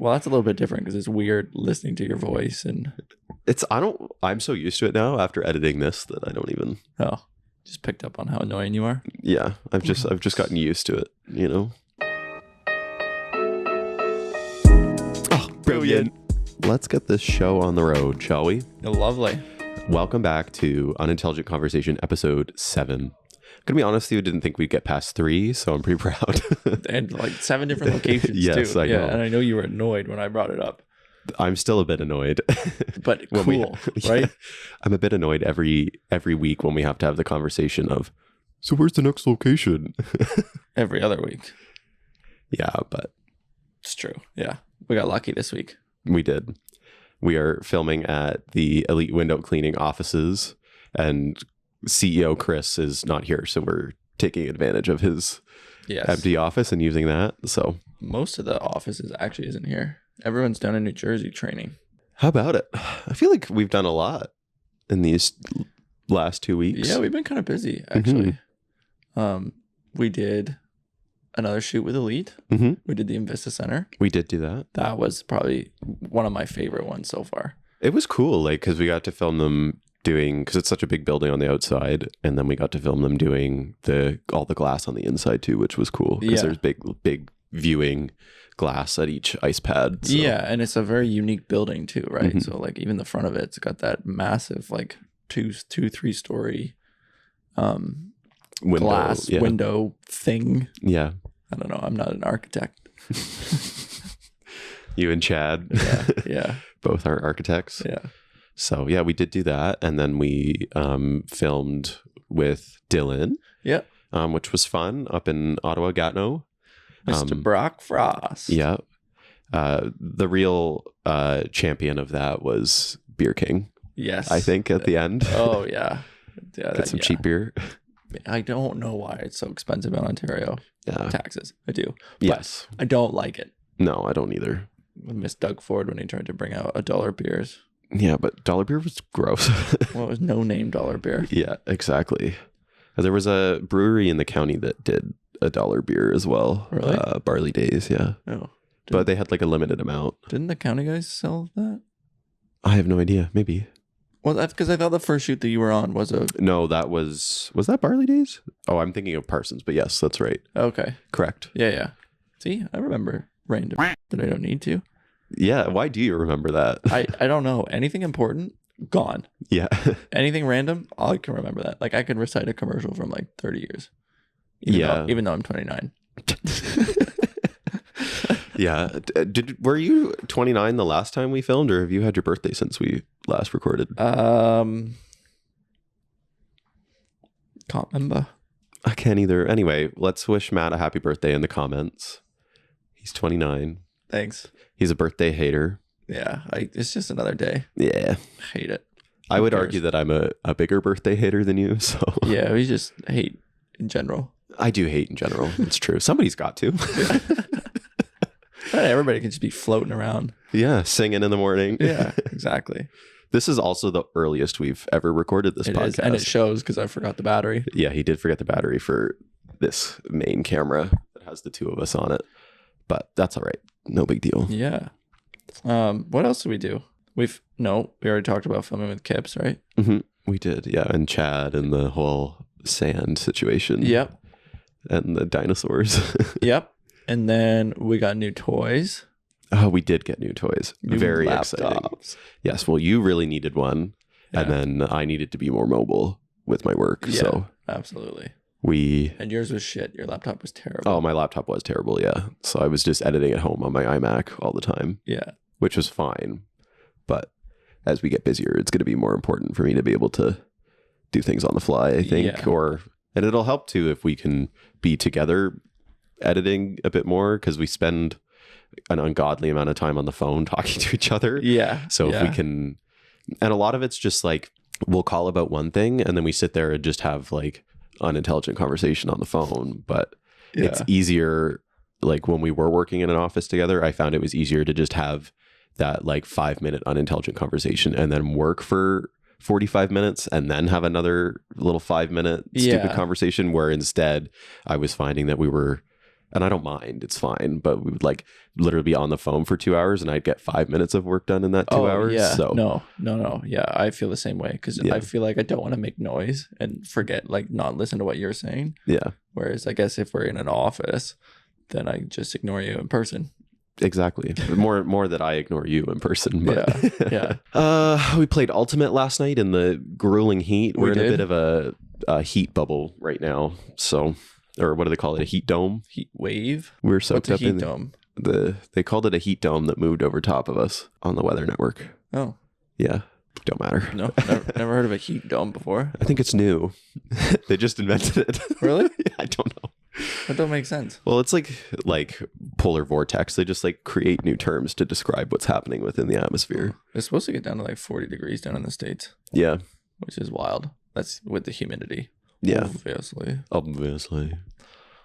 Well, that's a little bit different because it's weird listening to your voice and I'm so used to it now after editing this that I don't even. Oh, just picked up on how annoying you are. Yeah, I've just gotten used to it, you know. Oh, brilliant. Let's get this show on the road, shall we? Lovely. Welcome back to Unintelligent Conversation, episode 7. Gonna be honest with you, I didn't think we'd get past 3, so I'm pretty proud. And like 7 different locations yes, too. I know. And I know you were annoyed when I brought it up. I'm still a bit annoyed. But cool, right? Yeah, I'm a bit annoyed every week when we have to have the conversation of, so where's the next location? Every other week. Yeah, but it's true. Yeah. We got lucky this week. We did. We are filming at the Elite Window Cleaning offices, and CEO Chris is not here, so we're taking advantage of his empty office and using that. So most of the offices actually isn't here. Everyone's down in New Jersey training. How about it? I feel like we've done a lot in these last 2 weeks. Yeah, we've been kind of busy actually. We did another shoot with Elite. We did the Invista Center. We did do that. That was probably one of my favorite ones so far. It was cool, like, because we got to film them doing, because it's such a big building on the outside, and then we got to film them doing all the glass on the inside too, which was cool because there's big viewing glass at each ice pad. So. Yeah, and it's a very unique building too, right? So like even the front of it's got that massive like 3 story glass window thing. Yeah. I don't know. I'm not an architect. You and Chad. Yeah. Both are architects. Yeah. So yeah, we did do that. And then we filmed with Dylan. Yeah. Which was fun up in Ottawa, Gatineau. Mr. Brock Frost. Yeah. The real champion of that was Beer King. Yes. I think at the end. Oh, yeah. Get some cheap beer. I don't know why it's so expensive in Ontario. Yeah. Taxes. I do. Yes. I don't like it. No, I don't either. I miss Doug Ford when he tried to bring out $1 beers. Yeah, but dollar beer was gross. Well, it was no name dollar beer. Yeah, exactly. There was a brewery in the county that did $1 beer as well. Really? Barley Days, yeah. Oh. But they had like a limited amount. Didn't the county guys sell that? I have no idea. Maybe. Well, that's because I thought the first shoot that you were on was a... No, that was that Barley Days? Oh, I'm thinking of Parsons, but yes, that's right. Okay. Correct. Yeah. See, I remember random that I don't need to. Yeah, why do you remember that? I don't know. Anything important, gone. Yeah. Anything random, I can remember that. Like I could recite a commercial from like 30 years. Even though I'm 29. Yeah. Were you 29 the last time we filmed, or have you had your birthday since we last recorded? Can't remember. I can't either. Anyway, let's wish Matt a happy birthday in the comments. He's 29. Thanks. He's a birthday hater. Yeah, it's just another day. Yeah. I hate it. I would argue that I'm a bigger birthday hater than you. So yeah, we just hate in general. I do hate in general. It's true. Somebody's got to. Everybody can just be floating around. Yeah, singing in the morning. Yeah, exactly. This is also the earliest we've ever recorded this podcast. Is, and it shows because I forgot the battery. Yeah, he did forget the battery for this main camera that has the 2 of us on it. But that's all right. No big deal. Yeah. What else did we do? We already talked about filming with Kips, right? We did, yeah. And Chad and the whole sand situation. Yep. And the dinosaurs. Yep. And then we got new toys. Oh, we did get new toys. Very exciting. Yes. Well, you really needed one. Yeah. And then I needed to be more mobile with my work. Yeah, so absolutely. And yours was shit. Your laptop was terrible. Oh, my laptop was terrible. Yeah. So I was just editing at home on my iMac all the time. Yeah. Which was fine. But as we get busier, it's going to be more important for me to be able to do things on the fly, I think. Yeah. And it'll help too if we can be together editing a bit more, because we spend an ungodly amount of time on the phone talking to each other. Yeah. So if we can, and a lot of it's just like, we'll call about one thing and then we sit there and just have like unintelligent conversation on the phone. But it's easier, like when we were working in an office together, I found it was easier to just have that like 5-minute unintelligent conversation and then work for 45 minutes and then have another little 5-minute stupid conversation, where instead I was finding that we were and I don't mind, it's fine, but we would like literally be on the phone for 2 hours and I'd get 5 minutes of work done in that 2 hours. Yeah. So No. Yeah, I feel the same way because I feel like I don't want to make noise and forget, like, not listen to what you're saying. Yeah. Whereas I guess if we're in an office, then I just ignore you in person. Exactly. More that I ignore you in person. But Yeah. We played Ultimate last night in the grueling heat. We're in a bit of a heat bubble right now. So, or what do they call it? A heat dome? Heat wave? We're soaked What's a up heat dome? They called it a heat dome that moved over top of us on the Weather Network. Oh. Yeah. Don't matter. No, never heard of a heat dome before. I think it's new. They just invented it. Really? I don't know. That don't make sense. Well, it's like polar vortex. They just like create new terms to describe what's happening within the atmosphere. It's supposed to get down to like 40 degrees down in the States. Yeah. Which is wild. That's with the humidity. Yeah. Obviously.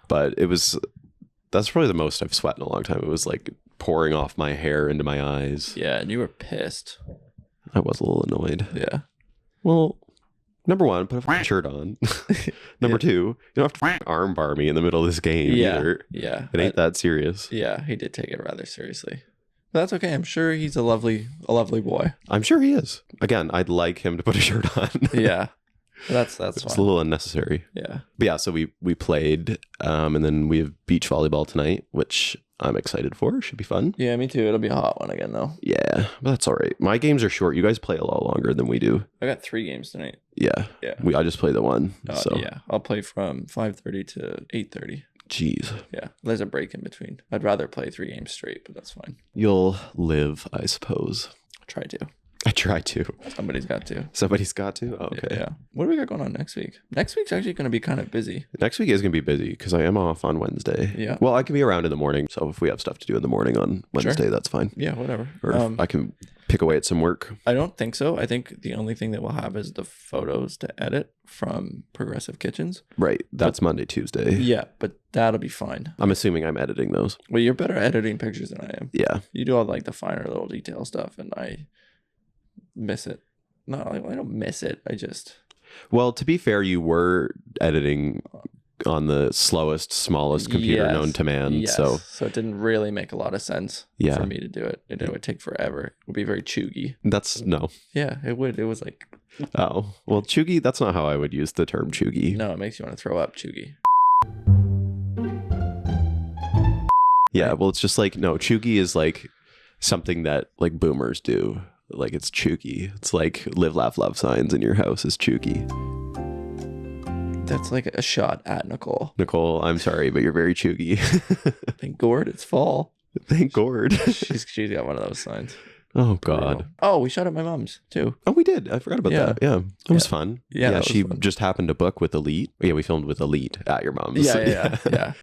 But that's probably the most I've sweat in a long time. It was like pouring off my hair into my eyes. Yeah, and you were pissed. I was a little annoyed. Yeah. Well, number one, put a shirt on. Number two, you don't have to arm bar me in the middle of this game either. Yeah. It ain't that serious. Yeah, he did take it rather seriously. But that's okay. I'm sure he's a lovely boy. I'm sure he is. Again, I'd like him to put a shirt on. Yeah. That's fine. It's a little unnecessary. Yeah. But yeah, so we played, and then we have beach volleyball tonight, which I'm excited for. Should be fun. Yeah, me too. It'll be a hot one again, though. Yeah, but that's all right. My games are short. You guys play a lot longer than we do. I got 3 games tonight. Yeah. I just play the one. So yeah, I'll play from 5:30 to 8:30. Jeez. Yeah, there's a break in between. I'd rather play 3 games straight, but that's fine. You'll live, I suppose. Try to. I try to. Somebody's got to. Somebody's got to? Oh, okay. Yeah. What do we got going on next week? Next week's actually going to be kind of busy. Next week is going to be busy because I am off on Wednesday. Yeah. Well, I can be around in the morning. So if we have stuff to do in the morning on Wednesday, that's fine. Yeah, whatever. Or if I can pick away at some work. I don't think so. I think the only thing that we'll have is the photos to edit from Progressive Kitchens. Right. That's Monday, Tuesday. Yeah, but that'll be fine. I'm assuming I'm editing those. Well, you're better at editing pictures than I am. Yeah. You do all like the finer little detail stuff, and I miss it. No, I don't miss it. I just... Well, to be fair, you were editing on the slowest, smallest computer known to man. Yes. So it didn't really make a lot of sense for me to do it. It would take forever. It would be very chuggy. No. Yeah, it would. It was like... Oh, well, chuggy, that's not how I would use the term chuggy. No, it makes you want to throw up, chuggy. Yeah, well, it's just like, no, chuggy is like something that like boomers do. Like it's chuggy. It's like live, laugh, love signs in your house is chuggy. That's like a shot at Nicole. Nicole, I'm sorry, but you're very chuggy. Thank Gord, it's fall. Thank Gord. she's got one of those signs. Oh God. Oh, we shot at my mom's too. Oh, we did. I forgot about that. Yeah, it was fun. Yeah, she just happened to book with Elite. Yeah, we filmed with Elite at your mom's. Yeah.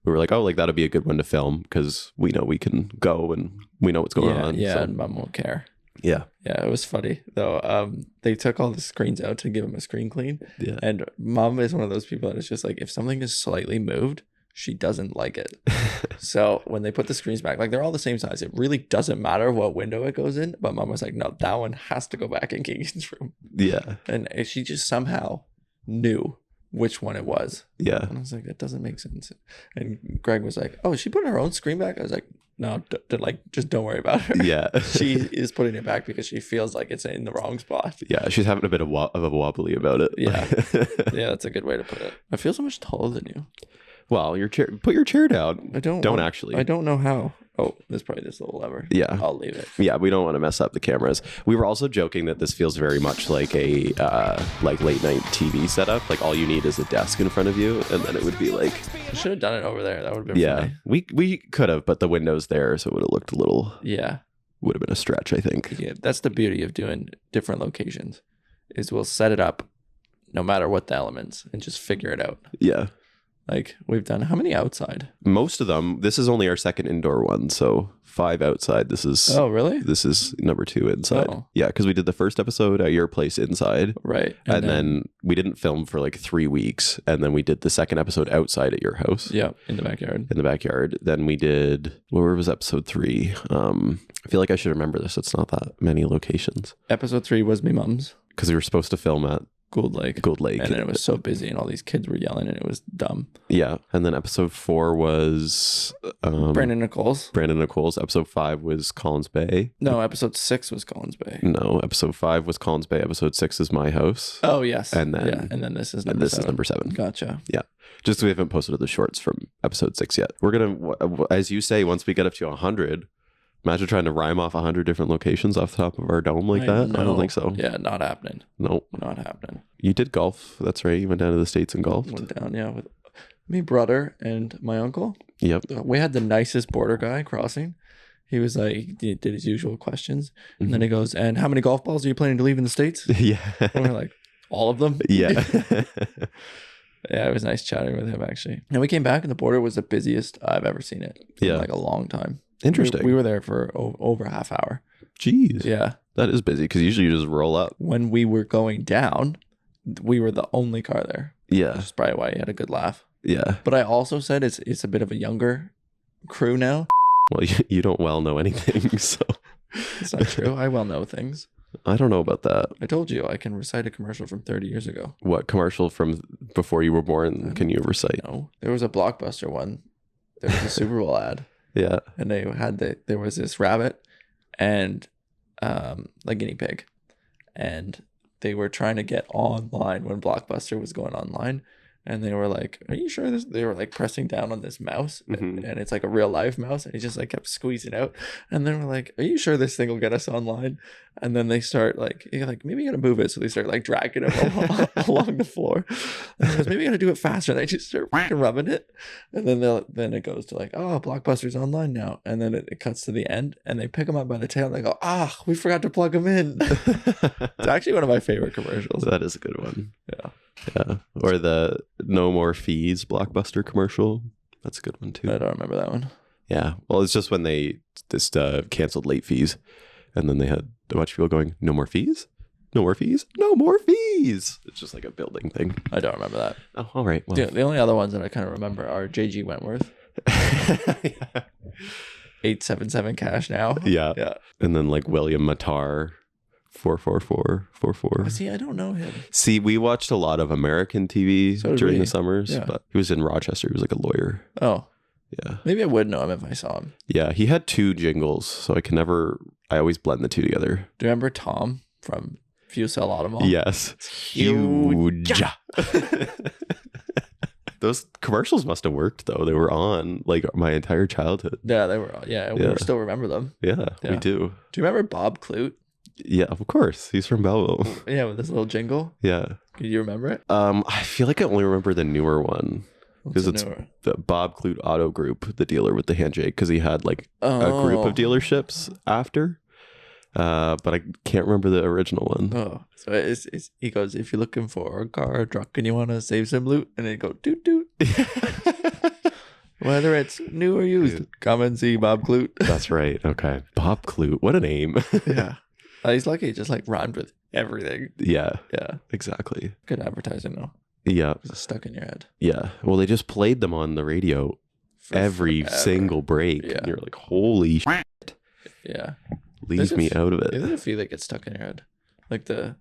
We were like, oh, like that'll be a good one to film because we know we can go and we know what's going on. Yeah, so. and mom won't care. Yeah. Yeah, it was funny though. They took all the screens out to give him a screen clean. Yeah. And mom is one of those people that is just like, if something is slightly moved, she doesn't like it. So when they put the screens back, like they're all the same size. It really doesn't matter what window it goes in. But mom was like, no, that one has to go back in Keegan's room. Yeah. And she just somehow knew which one it was. Yeah. And I was like, that doesn't make sense. And Greg was like, oh, is she putting her own screen back? I was like, no, just don't worry about her. Yeah. She is putting it back because she feels like it's in the wrong spot. Yeah, she's having a bit of a wobbly about it. Yeah. Yeah, that's a good way to put it. I feel so much taller than you. Well, put your chair down. I don't actually. I don't know how. Oh, there's probably this little lever. Yeah. I'll leave it. Yeah, we don't want to mess up the cameras. We were also joking that this feels very much like a like late night TV setup. Like all you need is a desk in front of you, and then it would be like. I should have done it over there. That would have been funny. We could have, but the window's there, so it would have looked a little. Yeah. Would have been a stretch, I think. Yeah, that's the beauty of doing different locations. Is we'll set it up, no matter what the elements, and just figure it out. Yeah. Like we've done how many outside? Most of them. This is only our second indoor one, so 5 outside. This is really? This is number 2 inside. Oh. Yeah, because we did the first episode at your place inside, right? And then we didn't film for like 3 weeks, and then we did the second episode outside at your house. Yeah, in the backyard. In the backyard. Then we did. Where was episode 3? I feel like I should remember this. It's not that many locations. Episode 3 was me mum's. Because we were supposed to film at Gould Lake. Gould Lake. And then it was so busy and all these kids were yelling and it was dumb. Yeah. And then episode 4 was Brandon Nichols. Episode 5 was Collins Bay. No, episode 6 was Collins Bay. No, episode 5 was Collins Bay. Episode 6 is My House. Oh, yes. And then, and then this is number 7. Gotcha. Yeah. Just we haven't posted the shorts from episode 6 yet. We're going to, as you say, once we get up to 100, imagine trying to rhyme off 100 different locations off the top of our dome like that. I don't think so. Yeah, not happening. No. Not happening. You did golf. That's right. You went down to the States and golfed. Went down, yeah, with me brother and my uncle. Yep. We had the nicest border guy crossing. He was like, he did his usual questions. And then he goes, and how many golf balls are you planning to leave in the States? Yeah. And we're like, all of them? Yeah. Yeah, it was nice chatting with him, actually. And we came back and the border was the busiest I've ever seen it. In like a long time. Interesting. We were there for over a half hour. Jeez. Yeah. That is busy because usually you just roll up. When we were going down, we were the only car there. Yeah. Which is probably why he had a good laugh. Yeah. But I also said it's a bit of a younger crew now. Well, you don't well know anything, so. It's not true. I well know things. I don't know about that. I told you I can recite a commercial from 30 years ago. What commercial from before you were born can you recite? No. There was a Blockbuster one. There was a Super Bowl ad. Yeah. And they had there was this rabbit and a guinea pig. And they were trying to get online when Blockbuster was going online. And they were like, are you sure this? They were like pressing down on this mouse and it's like a real live mouse. And he just like kept squeezing out. And then we're like, are you sure this thing will get us online? And then they start like, maybe you got to move it. So they start like dragging it along the floor. And he goes, maybe you got to do it faster. And they just start rubbing it. And then it goes to like, oh, Blockbuster's online now. And then it cuts to the end and they pick them up by the tail. And they go, we forgot to plug them in. It's actually one of my favorite commercials. That is a good one. Yeah. Yeah. Or the No More Fees Blockbuster commercial. That's a good one too. I don't remember that one. Yeah. Well, it's just when they just canceled late fees. And then they had a bunch of people going, no more fees? No more fees? No more fees. It's just like a building thing. I don't remember that. Oh, all right. Well. The only other ones that I kind of remember are JG Wentworth. Yeah. 877 cash now. Yeah. Yeah. And then like William Matar. 44444. See, I don't know him. See, we watched a lot of American TV during the summers, yeah. But he was in Rochester. He was like a lawyer. Oh. Yeah. Maybe I would know him if I saw him. Yeah, he had 2 jingles, so I always blend the 2 together. Do you remember Tom from Fusel Automall? Yes. Huge. Those commercials must have worked though. They were on like my entire childhood. Yeah, they were. Yeah, we still remember them. Yeah, we do. Do you remember Bob Clute? Yeah, of course. He's from Belleville. Yeah, with this little jingle. Yeah. Do you remember it? I feel like I only remember the newer one. Because it's the Bob Clute Auto Group, the dealer with the handshake, because he had like a group of dealerships after. But I can't remember the original one. Oh, so he goes, if you're looking for a car or truck and you want to save some loot, and then go doot doot. Whether it's new or used, come and see Bob Clute. That's right. Okay. Bob Clute. What a name. Yeah. He's lucky he just like rhymed with everything. Yeah. Yeah. Exactly. Good advertising though. Yeah. It's stuck in your head. Yeah. Well, they just played them on the radio every single break. Yeah. And you're like, holy shit. Yeah. Leave me out of it. There's a few that get stuck in your head. Like the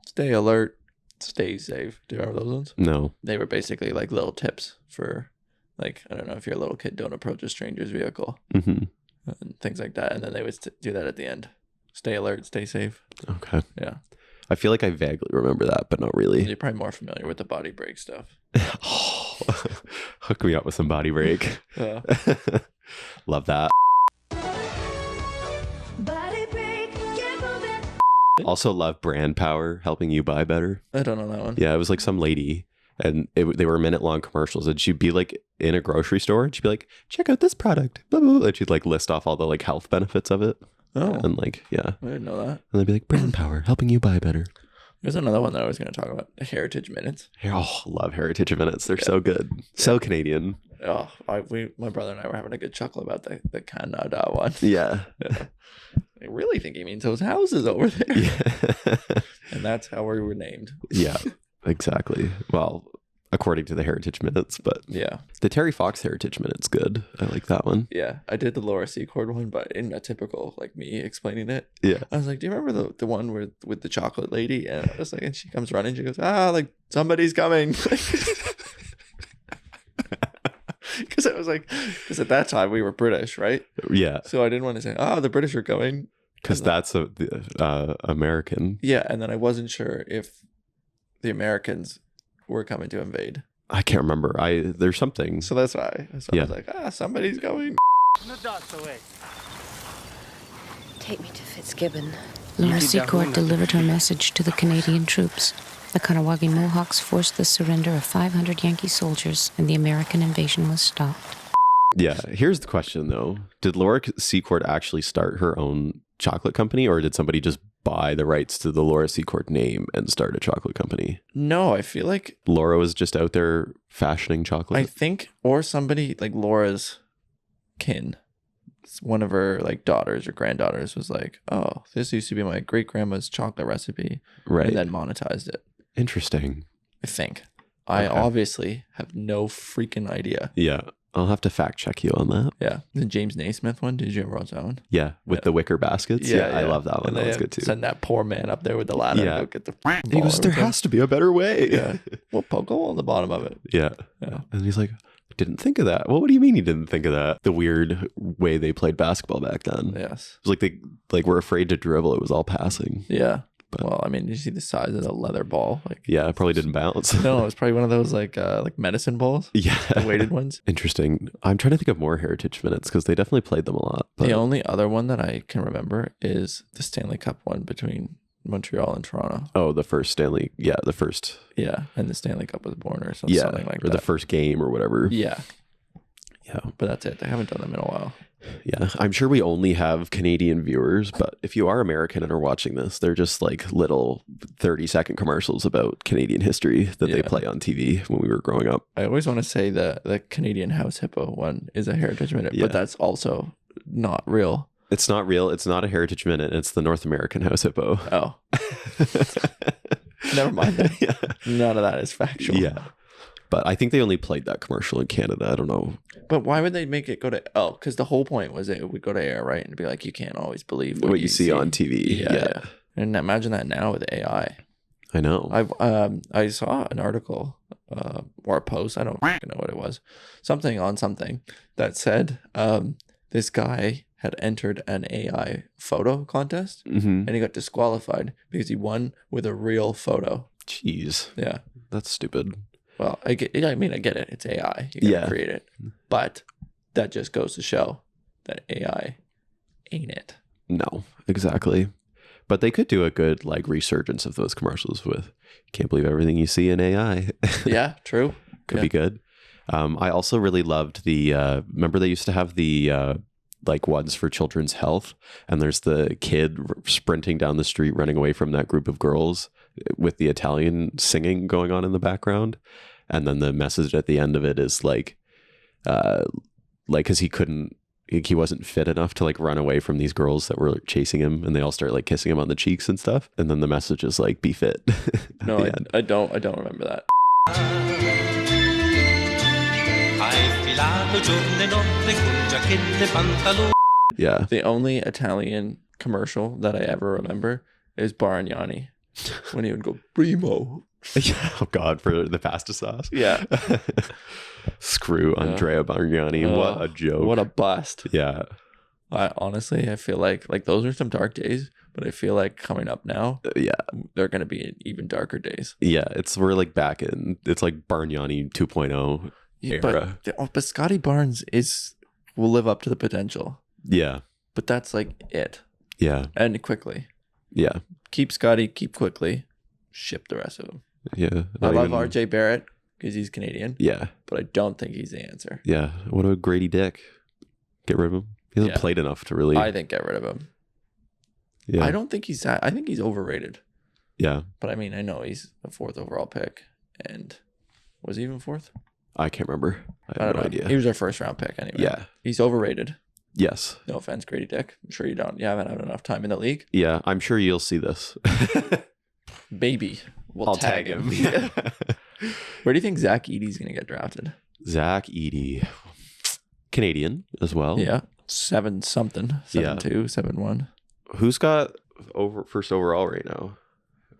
stay alert, stay safe. Do you remember those ones? No. They were basically like little tips for like, I don't know, if you're a little kid, don't approach a stranger's vehicle. Mm-hmm. And things like that. And then they would do that at the end. Stay alert, stay safe. Okay. Yeah. I feel like I vaguely remember that, but not really. You're probably more familiar with the body brake stuff. Oh, hook me up with some body brake. Yeah. Love that. Body break, get moving. Also love brand power, helping you buy better. I don't know that one. Yeah, it was like some lady, and they were minute-long commercials, and she'd be like in a grocery store, and she'd be like, check out this product, blah, blah, blah. And she'd like list off all the like health benefits of it. Oh. And like, yeah. I didn't know that. And they'd be like, brand power, helping you buy better. There's another one that I was going to talk about. Heritage Minutes. Oh, love Heritage Minutes. They're so good. So Canadian. Oh, my brother and I were having a good chuckle about the Canada one. Yeah. Yeah. I really think he means those houses over there. Yeah. And that's how we were named. Yeah, exactly. Well, according to the Heritage Minutes, but Yeah. the Terry Fox Heritage Minute's good. I like that one. Yeah. I did the Laura Secord one, but in a typical, like me explaining it, Yeah. I was like, do you remember the one with the chocolate lady? And I was like, and she comes running, she goes, like somebody's coming. Because I was like, because at that time we were British, right? Yeah. So I didn't want to say, the British are coming. Because that's American. Yeah. And then I wasn't sure if the Americans were coming to invade. I can't remember. There's something. So that's why. So Yeah. I was like, somebody's going. Take me to Fitzgibbon. Laura Secord delivered her message to the Canadian troops. The Kanawagi Mohawks forced the surrender of 500 Yankee soldiers, and the American invasion was stopped. Yeah. Here's the question, though. Did Laura Secord actually start her own chocolate company, or did somebody just buy the rights to the Laura Secord name and start a chocolate company? No, I feel like Laura was just out there fashioning chocolate. I think, or somebody like Laura's kin, one of her like daughters or granddaughters was like, oh, this used to be my great grandma's chocolate recipe, Right. and then monetized it. Interesting. I think. I Okay. obviously have no freaking idea. Yeah. I'll have to fact check you on that. Yeah, the James Naismith one. Did you ever watch that one? Yeah. With Yeah. the wicker baskets. Yeah, I love that one. And That they was good too. Send that poor man up there with the ladder. Yeah. And go get the. He goes, there has to be a better way. Yeah, we'll poke a hole in the bottom of it. Yeah. Yeah. And he's like, didn't think of that. Well, what do you mean you didn't think of that? The weird way they played basketball back then. Yes. It was like they were afraid to dribble. It was all passing. Yeah. But- Well, I mean, did you see the size of the leather ball? Like, Yeah, it probably didn't bounce. no, it was probably one of those like medicine balls, Yeah. the weighted ones. Interesting. I'm trying to think of more Heritage Minutes because they definitely played them a lot. But The only other one that I can remember is the Stanley Cup one between Montreal and Toronto. oh, the first Stanley. Yeah, the first. Yeah, and the Stanley Cup was born or something, Yeah, something like or that. the first game or whatever. Yeah, Yeah. but that's it. They haven't done them in a while. Yeah, I'm sure we only have Canadian viewers, but if you are American and are watching this, they're just like little 30-second commercials about Canadian history that they Yeah. play on TV when we were growing up. I always want to say the Canadian House Hippo one is a Heritage Minute, Yeah. but that's also not real. It's not real. It's not a Heritage Minute. It's the North American House Hippo. Oh, never mind. That. Yeah. None of that is factual. Yeah. But I think they only played that commercial in Canada. I don't know. But why would they make it go to? Oh, because the whole point was it would go to air, right? And be like, you can't always believe What you see on TV. Yeah. And imagine that now with AI. I know. I saw an article or a post. I don't know what it was. Something on something that said this guy had entered an AI photo contest Mm-hmm. and he got disqualified because he won with a real photo. Jeez. Yeah. That's stupid. Well, I get it. It's AI. You gotta Yeah. create it. But that just goes to show that AI ain't it. No, exactly. But they could do a good like resurgence of those commercials with can't believe everything you see in AI. Yeah, true. Could Yeah. be good. I also really loved the remember they used to have the like ones for children's health, and there's the kid sprinting down the street running away from that group of girls with the Italian singing going on in the background, and then the message at the end of it is like because he wasn't fit enough to like run away from these girls that were chasing him, and they all start like kissing him on the cheeks and stuff, and then the message is like be fit. at No, the end. I don't remember that. Hai filato giorno e notte con giacchette e pantaloni. Yeah. The only Italian commercial that I ever remember is Bargnani when he would go primo. Yeah. Oh God, for the pasta sauce. Yeah. Screw Andrea Bargnani. What a joke. What a bust. Yeah. I feel like those are some dark days, but I feel like coming up now, Yeah. they're going to be even darker days. Yeah. We're like back in, it's like Bargnani 2.0 era. But Scotty Barnes will live up to the potential, Yeah. but that's like it. Yeah. And quickly. Yeah. Keep Scotty, keep quickly, ship the rest of them. Yeah. I Not love even- RJ Barrett because he's Canadian, Yeah. but I don't think he's the answer. Yeah. What about Grady Dick? Get rid of him. He hasn't Yeah. played enough to really. I think get rid of him. Yeah. I don't think I think he's overrated. Yeah. But I mean, I know he's a 4th overall pick. And was he even 4th? I can't remember. I I have don't no know. idea. He was our 1st round pick anyway. Yeah. He's overrated. Yes. No offense, Grady Dick. I'm sure you haven't had enough time in the league. Yeah. I'm sure you'll see this. Baby. We'll tag him. Where do you think Zach Edey's going to get drafted? Zach Edey, Canadian as well. Yeah. 7-something. 7-2, 7-1. Who's got first overall right now?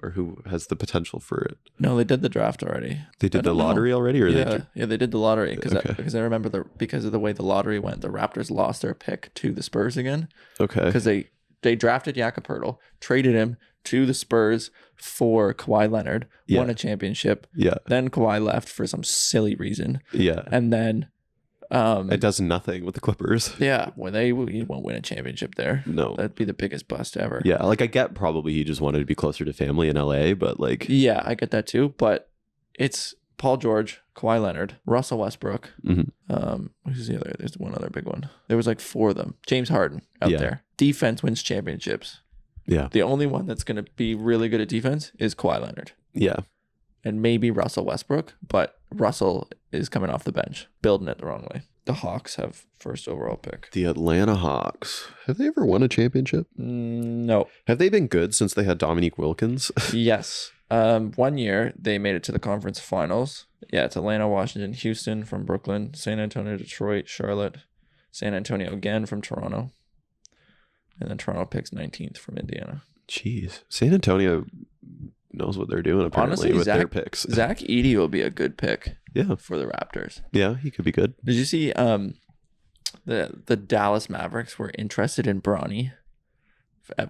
Or who has the potential for it? No, they did the draft already. They did the lottery already? Or Yeah, they did the lottery. Okay. Because I remember because of the way the lottery went, the Raptors lost their pick to the Spurs again. Okay. Because they drafted Jakob Poeltl, traded him to the Spurs for Kawhi Leonard, won a championship. Yeah. Then Kawhi left for some silly reason. Yeah. And then it does nothing with the Clippers. yeah, when he won't win a championship there. No. That'd be the biggest bust ever. Yeah, like I get probably he just wanted to be closer to family in LA, but like Yeah, I get that too. But it's Paul George, Kawhi Leonard, Russell Westbrook. Who's the other? There's one other big one. There was like 4 of them. James Harden out there. Defense wins championships. Yeah. The only one that's going to be really good at defense is Kawhi Leonard. Yeah. And maybe Russell Westbrook, but Russell is coming off the bench, building it the wrong way. The Hawks have first overall pick. The Atlanta Hawks. Have they ever won a championship? No. Have they been good since they had Dominique Wilkins? Yes. 1 year they made it to the conference finals. Yeah, it's Atlanta, Washington, Houston from Brooklyn, San Antonio, Detroit, Charlotte, San Antonio again from Toronto. And then Toronto picks 19th from Indiana. Jeez. San Antonio knows what they're doing apparently. Honestly, with their picks. Zach Edey will be a good pick Yeah. for the Raptors. Yeah, he could be good. Did you see the Dallas Mavericks were interested in Bronny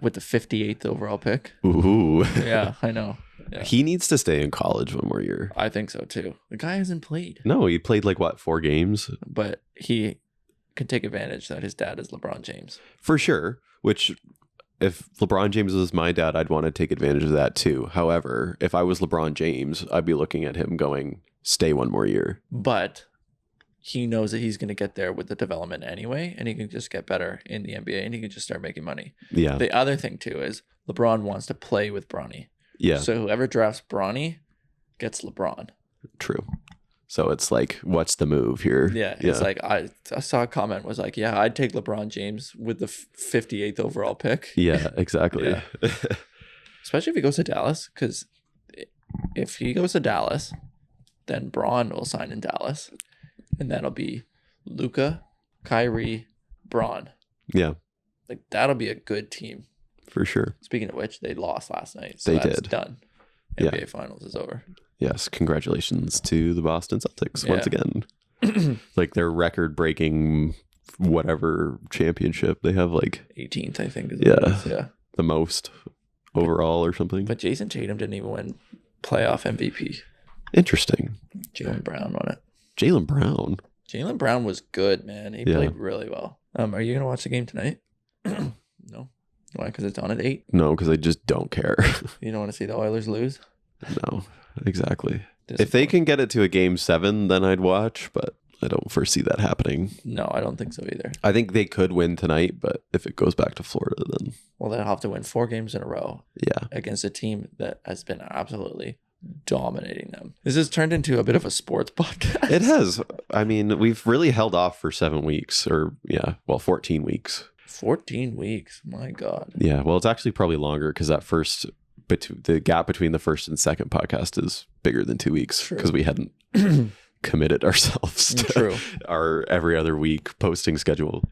with the 58th overall pick? Ooh. Yeah, I know. Yeah. He needs to stay in college one more year. I think so too. The guy hasn't played, No, he played like what, 4 games? but he can take advantage that his dad is LeBron James. For sure. Which, if LeBron James was my dad, I'd want to take advantage of that too. However, if I was LeBron James, I'd be looking at him going, stay one more year. But he knows that he's going to get there with the development anyway, and he can just get better in the NBA, and he can just start making money. Yeah. The other thing too is LeBron wants to play with Bronny. Yeah. So whoever drafts Bronny gets LeBron. True. So it's like, what's the move here? Yeah. It's like, I saw a comment was like, yeah, I'd take LeBron James with the 58th overall pick. Yeah, exactly. Yeah. Especially if he goes to Dallas, because if he goes to Dallas, then Braun will sign in Dallas, and that'll be Luka, Kyrie, Braun. Yeah, Like that'll be a good team. for sure. Speaking of which, they lost last night, so They that's did. done. Yeah. NBA Finals is over. Yes, congratulations to the Boston Celtics once Yeah. again. Like their record-breaking whatever championship. They have like 18th, I think. Is Yeah. what it is. Yeah. the most overall or something. But Jason Tatum didn't even win playoff MVP. Interesting. Jaylen Brown won it. Jaylen Brown. Jaylen Brown was good, man. He Yeah. played really well. Are you gonna watch the game tonight? No. Why? Because it's on at 8. No, because I just don't care. You don't want to see the Oilers lose. No, exactly. If they can get it to a game 7, then I'd watch, but I don't foresee that happening. No, I don't think so either. I think they could win tonight, but if it goes back to Florida, then Well, they'll have to win 4 games in a row yeah. against a team that has been absolutely dominating them. This has turned into a bit of a sports podcast. It has. I mean, we've really held off for 7 weeks or 14 weeks. 14 weeks. My God. Yeah. Well, it's actually probably longer because the gap between the first and second podcast is bigger than 2 weeks True. because we hadn't committed ourselves to True. our every other week posting schedule.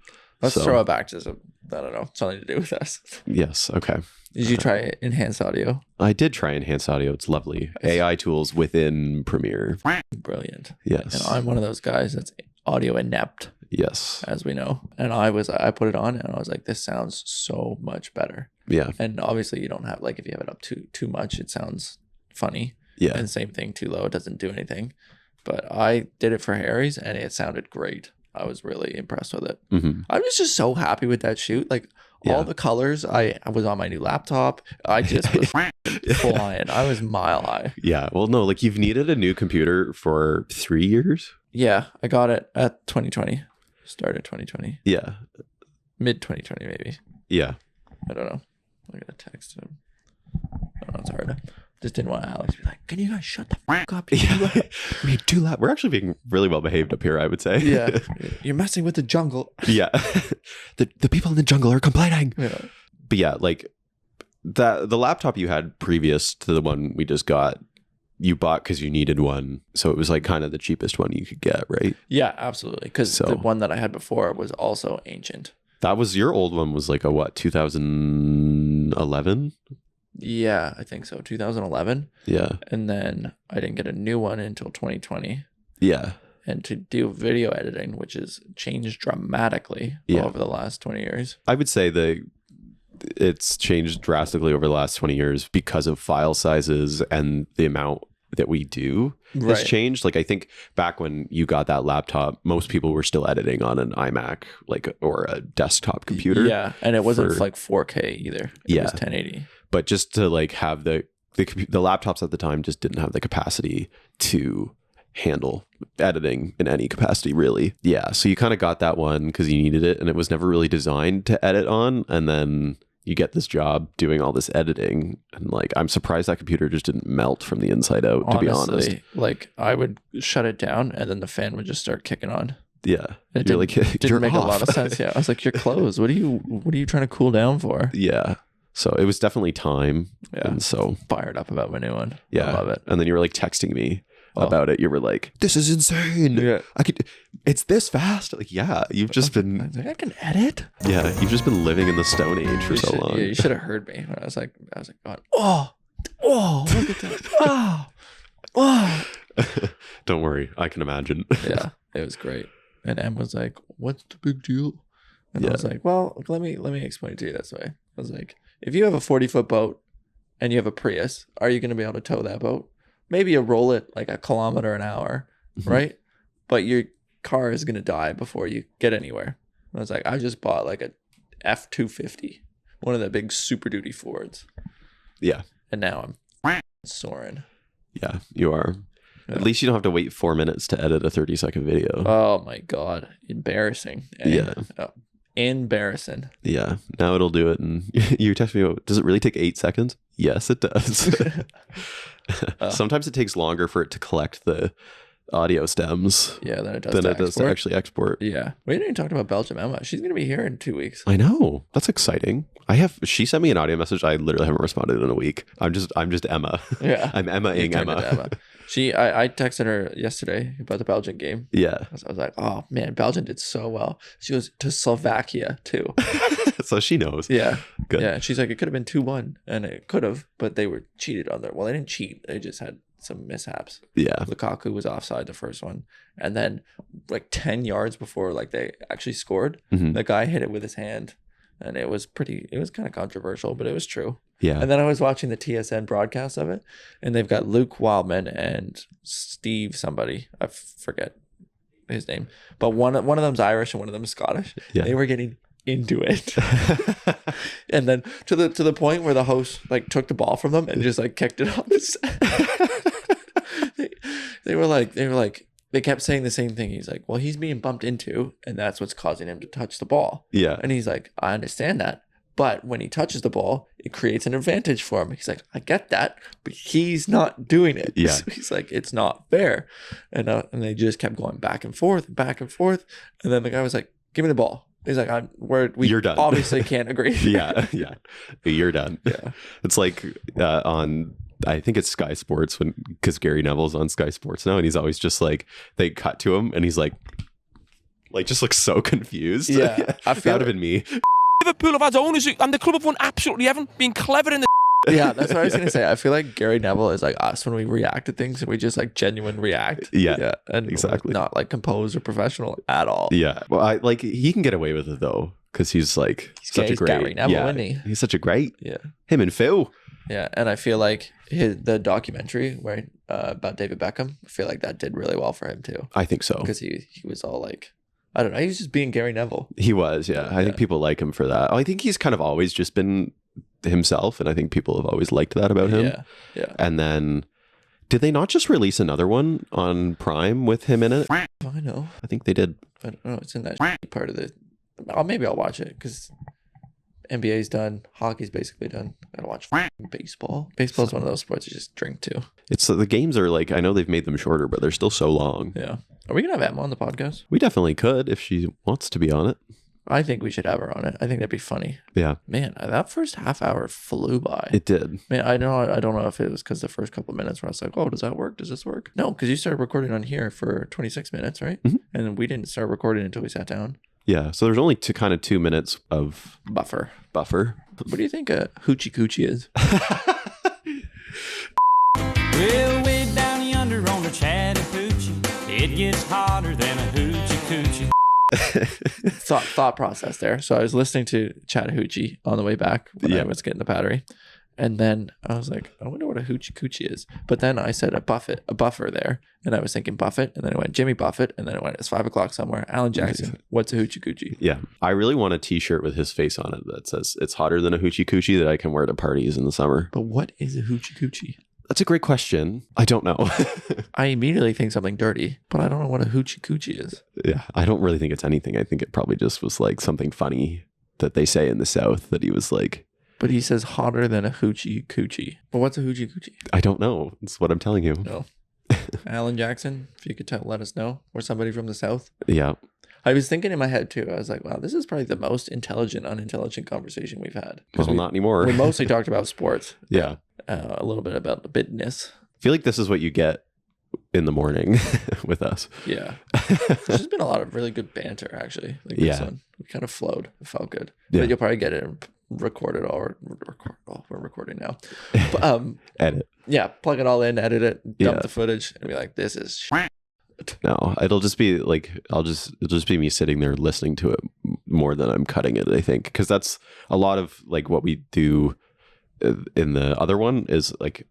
Let's So- throw it back to some, I don't know, something to do with us. Yes. Okay. Did you try enhanced audio? I did try enhanced audio. It's lovely. AI tools within Premiere. Brilliant. Yes. And I'm one of those guys that's audio inept, Yes. as we know. And I put it on and I was like, this sounds so much better. Yeah. And obviously you don't have, like, if you have it up too much, it sounds funny. Yeah. And same thing, too low, it doesn't do anything. But I did it for Harry's and it sounded great. I was really impressed with it. hmm I was just so happy with that shoot. Like Yeah. all the colors, I was on my new laptop. I just was flying. I was mile high. Yeah. Well, no, like you've needed a new computer for 3 years. Yeah, I got it at 2020. Started 2020. Yeah. Mid 2020 maybe. Yeah. I don't know. I gotta text him. I don't know, it's hard. Just didn't want Alex to be like, can you guys shut the fuck up? Yeah. We do that. We're actually being really well behaved up here, I would say. Yeah. You're messing with the jungle. Yeah. The people in the jungle are complaining. Yeah. But yeah, like the laptop you had previous to the one we just got, you bought because you needed one. So it was like kind of the cheapest one you could get, right? Yeah, absolutely. Because So- the one that I had before was also ancient. That was your old one was like a what, 2011? Yeah, I think so. 2011. Yeah. And then I didn't get a new one until 2020. Yeah. And to do video editing, which has changed dramatically Yeah. over the last 20 years. I would say it's changed drastically over the last 20 years because of file sizes and the amount that we do has Right. changed. Like I think back when you got that laptop, most people were still editing on an iMac or a desktop computer. Yeah, and it wasn't for- like 4K either. It Yeah. was 1080. But just to like have the laptops at the time just didn't have the capacity to handle editing in any capacity, really. Yeah, so you kind of got that one because you needed it, and it was never really designed to edit on. And then you get this job doing all this editing, and like I'm surprised that computer just didn't melt from the inside out. To be honest, Honestly, like I would shut it down and then the fan would just start kicking on. yeah, It you're didn't, like didn't you're make a lot off. of sense. Yeah, I was like, "You're closed. What are you trying to cool down for?" Yeah, so it was definitely time. Yeah. And so Fired up about my new one. yeah, I love it. And then you were like texting me Oh. about it. You were like, "This is insane. Yeah. It's this fast." Like, yeah, you've just I been, was like, I can edit. yeah, you've just been living in the Stone Age for so long. Yeah, you should have heard me when I was like, going, oh, look at that. Oh. Don't worry, I can imagine. Yeah, it was great. And Em was like, "What's the big deal?" And I Yeah. was like, "Well, let me explain it to you this way." I was like, "If you have a 40-foot boat and you have a Prius, are you going to be able to tow that boat? Maybe you roll it like a kilometer an hour, Mhm. right? But your car is going to die before you get anywhere." I was like, "I just bought like a F-250, one of the big Super Duty Fords, Yeah, and now I'm soaring." yeah, you are. Yeah. At least you don't have to wait 4 minutes to edit a 30-second video. Oh my god, embarrassing. Eh? Yeah. Oh, embarrassing. Yeah, now it'll do it. And you text me, does it really take 8 seconds? Yes, it does. Sometimes it takes longer for it to collect the audio stems Yeah, than it does than to it does to export. actually export. Yeah, we didn't even talk about Belgium Emma. She's gonna be here in 2 weeks. I know. That's exciting. She sent me an audio message. I literally haven't responded in a week. I'm just Emma. Yeah, I'm Emma-ing You turned Emma. into Emma. I texted her yesterday about the Belgian game. Yeah. I was like, oh man, Belgium did so well. She goes to Slovakia too. So she knows. Yeah, Good. yeah. She's like, it could have been 2-1, and it could have, but they were cheated on their. Well, they didn't cheat. They just had some mishaps. Yeah. Lukaku was offside the first one, and then like 10 yards before like they actually scored, Mhm. the guy hit it with his hand, and it was kind of controversial, but it was true. Yeah. And then I was watching the TSN broadcast of it, and they've got Luke Wildman and Steve somebody, I forget his name, but one of them's Irish and one of them is Scottish. Yeah. They were getting into it. And then to the point where the host like took the ball from them and just like kicked it off. They were like they kept saying the same thing. He's like, well, he's being bumped into, and that's what's causing him to touch the ball. Yeah. And he's like, I understand that, but when he touches the ball, it creates an advantage for him. He's like, I get that, but he's not doing it. Yeah. So he's like, it's not fair. And they just kept going back and forth, and then the guy was like, give me the ball. He's like, You're done. obviously can't agree. Yeah. Yeah. You're done. Yeah. It's like on, I think it's Sky Sports because Gary Neville's on Sky Sports now, and he's always just like, they cut to him and he's like just looks so confused. Yeah. I That feel would have been me. Liverpool have had owners and the club have won absolutely haven't been clever in the Yeah, that's what I was gonna say. I feel like Gary Neville is like us when we react to things, and we just like genuine react. Yeah, and exactly. not like composed or professional at all. Yeah. Well, he can get away with it though, because he's like such a he's great Gary Neville, yeah, isn't he? He's such a great Yeah, him and Phil. yeah, and I feel like the documentary where about David Beckham, I feel like that did really well for him too, I think so. because he was all like, I don't know, he was just being Gary Neville. He was, yeah. I think people like him for that. I think he's kind of always just been himself, and I think people have always liked that about him. Yeah, yeah. And then, did they not just release another one on Prime with him in it? I know. I think they did. I don't know. It's in that part of the. Maybe I'll watch it because NBA's done. Hockey's basically done. I gotta watch baseball. Baseball's one of those sports you just drink to. It's the games are like, I know they've made them shorter, but they're still so long. Yeah. Are we gonna have Emma on the podcast? We definitely could if she wants to be on it. I think we should have her on it. I think that'd be funny. Yeah, Man, that first half hour flew by. it did. Man, I don't know if it was because the first couple of minutes where I was like, oh, does that work? Does this work? No, because you started recording on here for 26 minutes, right? Mhm. And we didn't start recording until we sat down. Yeah, so there's only 2 minutes of Buffer. buffer. What do you think a hoochie coochie is? Well, way down yonder on the Chattahoochee, it gets hotter than a hoochie coochie. Thought process there. So I was listening to Chattahoochee on the way back when I was getting the battery. And then I was like, I wonder what a hoochie coochie is. But then I said a buffer there. And I was thinking Buffett. And then I went Jimmy Buffett. And then I went, it's 5 o'clock somewhere. Alan Jackson. What's a hoochie coochie? Yeah, I really want a t-shirt with his face on it that says it's hotter than a hoochie coochie that I can wear to parties in the summer. But what is a hoochie coochie? That's a great question. I don't know. I immediately think something dirty, but I don't know what a hoochie coochie is. Yeah, I don't really think it's anything. I think it probably just was like something funny that they say in the South that he was like, But he says hotter than a hoochie coochie. But what's a hoochie coochie? I don't know. That's what I'm telling you. No. Alan Jackson, if you could let us know, or somebody from the South. Yeah. I was thinking in my head too. I was like, wow, this is probably the most intelligent, unintelligent conversation we've had. Well, not anymore. We mostly talked about sports, Yeah. a little bit about the business. I feel like this is what you get in the morning with us. Yeah. There's just been a lot of really good banter, actually. Like this Yeah. one. We kind of flowed. It felt good. Yeah. But you'll probably get it and record it all. We're recording now. But, Edit. yeah, plug it all in, edit it, dump Yeah. the footage, and be like, this is No, it'll just be like it'll just be me sitting there listening to it more than I'm cutting it, I think, because that's a lot of like what we do in the other one is like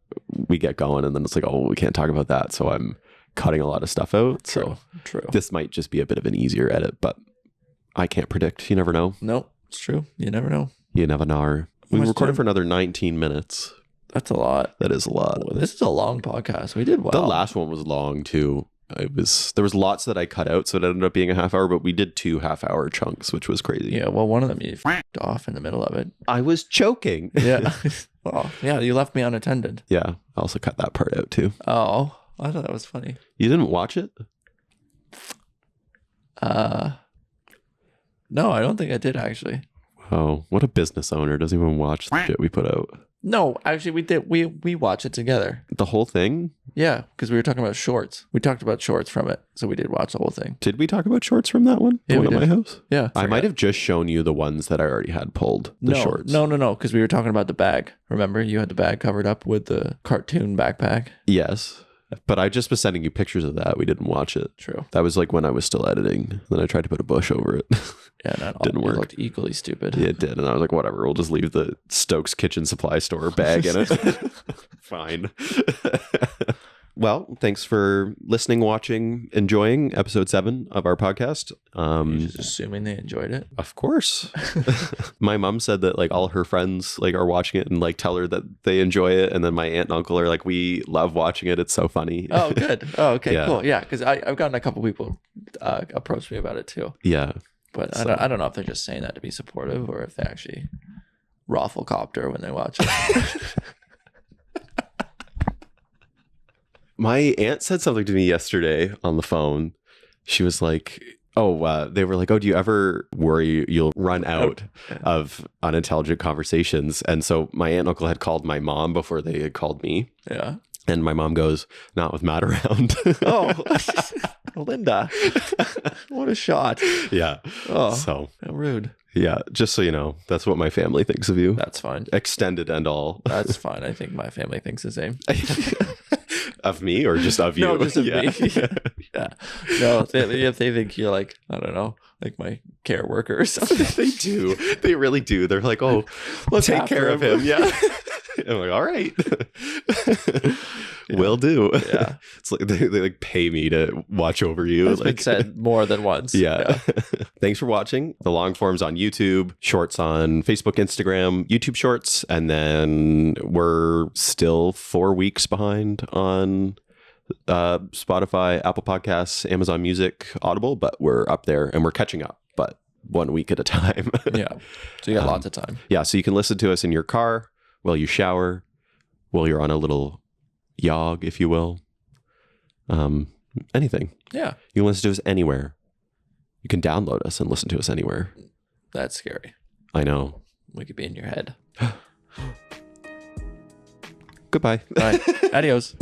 we get going and then it's like, oh, we can't talk about that, so I'm cutting a lot of stuff out. So True. this might just be a bit of an easier edit, but I can't predict. You never know. No, it's true. You never know. You never know. We much recorded time? for another 19 minutes. That's a lot. That is a lot. Well, this is a long podcast. We did well. The last one was long too. There was lots that I cut out, so it ended up being a half hour, but we did 2 half-hour chunks, which was crazy. Yeah, well, one of them you f***ed off in the middle of it. I was choking. Yeah. Well, yeah, you left me unattended. Yeah, I also cut that part out too. Oh, I thought that was funny. You didn't watch it? No, I don't think I did actually. Oh, what a business owner doesn't even watch the shit we put out. No, actually, we did. We watched it together. The whole thing? Yeah, because we were talking about shorts. We talked about shorts from it, so we did watch the whole thing. Did we talk about shorts from that one? Yeah, The one we at did. my house? Yeah, I might have just shown you the ones that I already had pulled. The shorts. No, because we were talking about the bag. Remember, you had the bag covered up with the cartoon backpack. Yes. But I just was sending you pictures of that. We didn't watch it. True. That was like when I was still editing. Then I tried to put a bush over it. Yeah, not Didn't all, work. It looked equally stupid. Yeah, it did. And I was like, whatever, we'll just leave the Stokes Kitchen Supply Store bag in it. Fine. Well, thanks for listening, watching, enjoying episode 7 of our podcast. You're just assuming they enjoyed it. Of course. My mom said that like all her friends like are watching it and like tell her that they enjoy it. And then my aunt and uncle are like, we love watching it. It's so funny. Oh, good. Oh, okay, Yeah. cool. Yeah, because I've gotten a couple people approach me about it too. Yeah. But So- I don't know if they're just saying that to be supportive or if they actually rafflecopter when they watch it. My aunt said something to me yesterday on the phone. She was like, they were like, oh, do you ever worry you'll run out of unintelligent conversations? And so my aunt and uncle had called my mom before they had called me. Yeah. And my mom goes, not with Matt around. Oh, Linda. What a shot. Yeah. Oh, So, how rude. yeah, just so you know, that's what my family thinks of you. That's fine. Extended and all. That's fine. I think my family thinks the same. Of me or just of you? No, just of Yeah. me. Yeah. No, if they think you're like, I don't know, like my care worker or something. They do. They really do. They're like, oh, take after care of him. him. Yeah. I'm like, all right. Will do. Yeah. It's like they like pay me to watch over you. That's like been said more than once. Yeah. Thanks for watching. The long forms on YouTube, shorts on Facebook, Instagram, YouTube shorts, and then we're still 4 weeks behind on Spotify, Apple Podcasts, Amazon Music, Audible, but we're up there and we're catching up, but 1 week at a time. Yeah. So you got lots of time. Yeah, so you can listen to us in your car, while you shower, while you're on a little jog, if you will. Anything. Yeah. You can listen to us anywhere. You can download us and listen to us anywhere. That's scary. I know. We could be in your head. Goodbye. Bye. Adios.